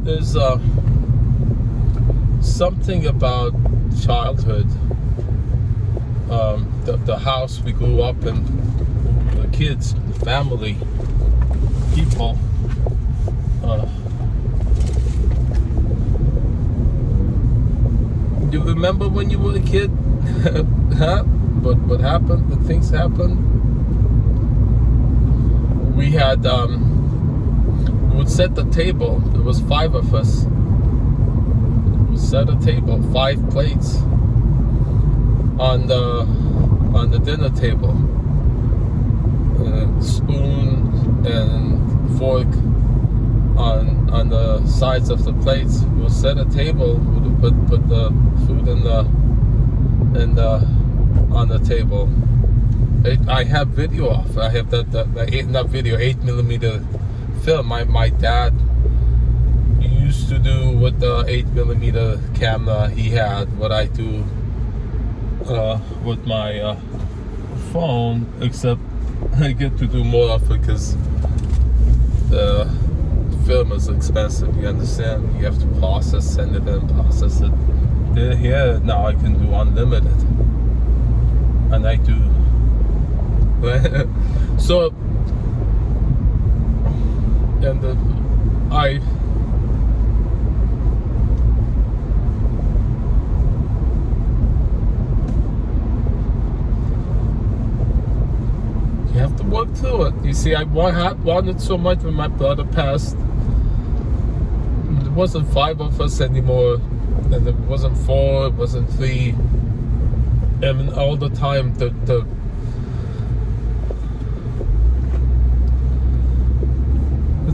There's something about childhood, the house we grew up in, the kids, the family, people. You remember when you were a kid? Huh? But what happened? The things happened. We had we would set the table. There was 5 of us. We would set a table, 5 plates on the dinner table. Spoon and fork on the sides of the plates. We'll set a table. We'll put the food in the on the table. I have video of. I have the 8mm film. My dad used to do with the 8mm camera he had what I do with my phone, except I get to do more of it because the film is expensive. You understand? You have to send it in, process it. Here now I can do unlimited, and I do. So, and you have to work through it. You see, I wanted so much when my brother passed. There wasn't 5 of us anymore, and it wasn't 4, it wasn't 3. And all the time, the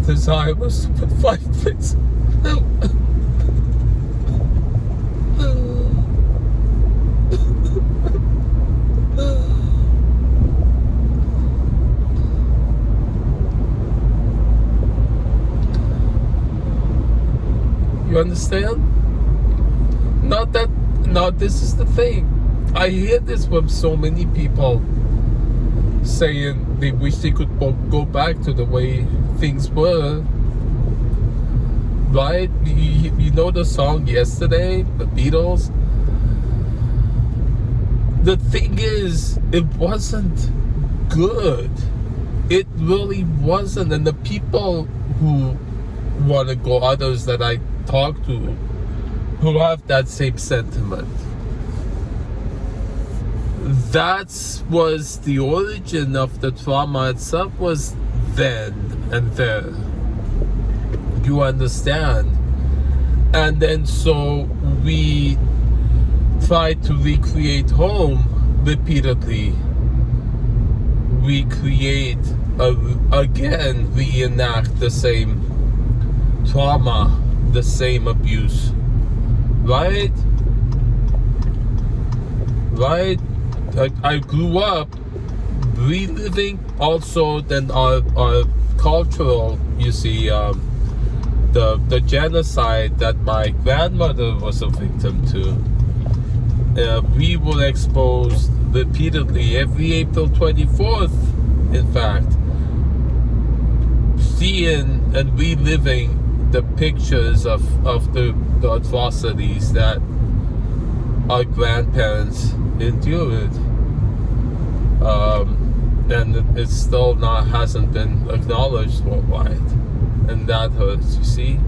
desire was to put 5 plates. You understand? Now this is the thing. I hear this from so many people saying they wish they could go back to the way things were. Right? You know the song Yesterday, the Beatles? The thing is, it wasn't good. It really wasn't. And the people who want to go, others that I talk to, who have that same sentiment, that was the origin of the trauma itself, was then and there. You understand? And then so we try to recreate home repeatedly. We reenact the same trauma, the same abuse. Right? Right? I grew up reliving also then our cultural, you see, the genocide that my grandmother was a victim to. We were exposed repeatedly every April 24th, in fact, seeing and reliving the pictures of the atrocities that our grandparents endured, and it still hasn't been acknowledged worldwide, and that hurts. You see,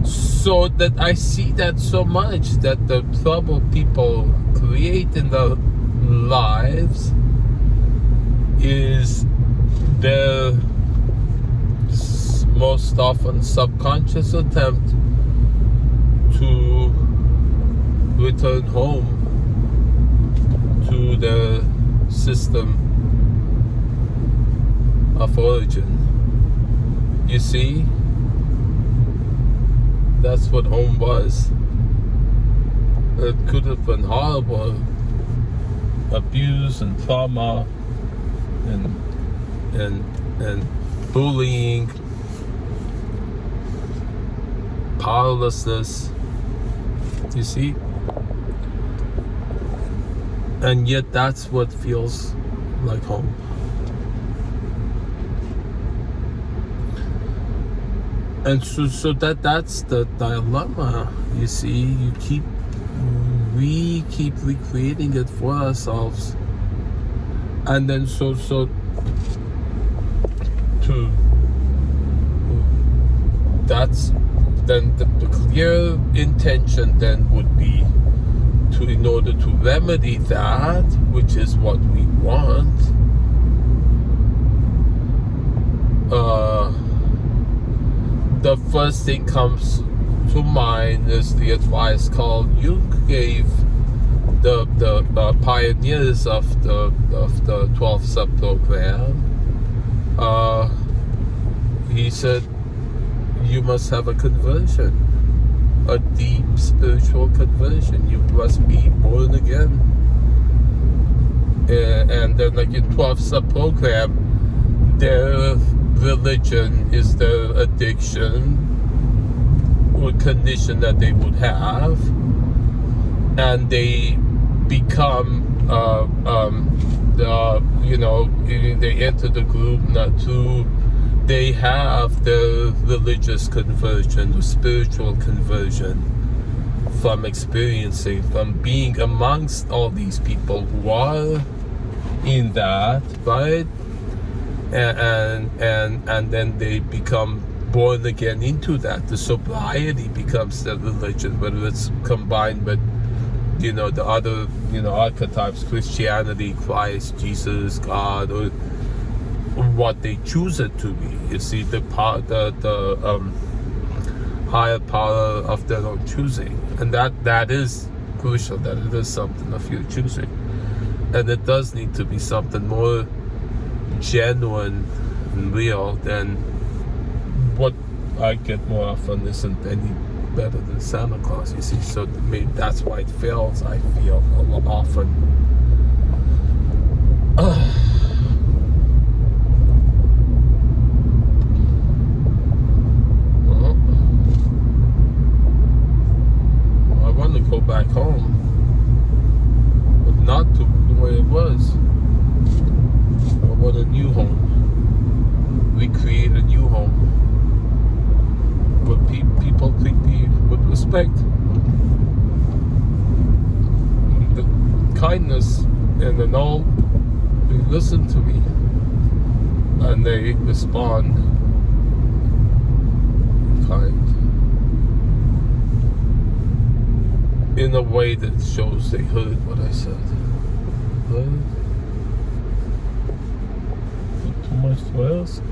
so that I see that so much, that the trouble people create in their lives is their most often subconscious attempt to return home to the system of origin. You see, that's what home was. It could have been horrible abuse and trauma and bullying, powerlessness. You see? And yet that's what feels like home. And so that's the dilemma. You see, we keep recreating it for ourselves, and then so to that's then the clear intention then would be to, in order to remedy that, which is what we want, the first thing comes to mind is the advice called Jung gave the pioneers of the 12-step program. He said, you must have a conversion, a deep spiritual conversion. You must be born again. And then, like in 12-step program, their religion is their addiction or condition that they would have, and they become they enter the group they have the religious conversion, the spiritual conversion from being amongst all these people who are in that, right? And then they become born again into that. The sobriety becomes the religion, whether it's combined with, the other, archetypes, Christianity, Christ, Jesus, God, or what they choose it to be. You see, the higher power of their own choosing, and that is crucial. That it is something of your choosing, and it does need to be something more genuine and real than what I get more often isn't any better than Santa Claus, you see. So maybe that's why it fails, I feel, a lot often. I want to go back home, but not to the way it was. I want a new home. Recreate a new home. But people treat me with respect, the kindness, and then all, they listen to me and they respond kind in a way that shows they heard what I said. Right? Too much to ask.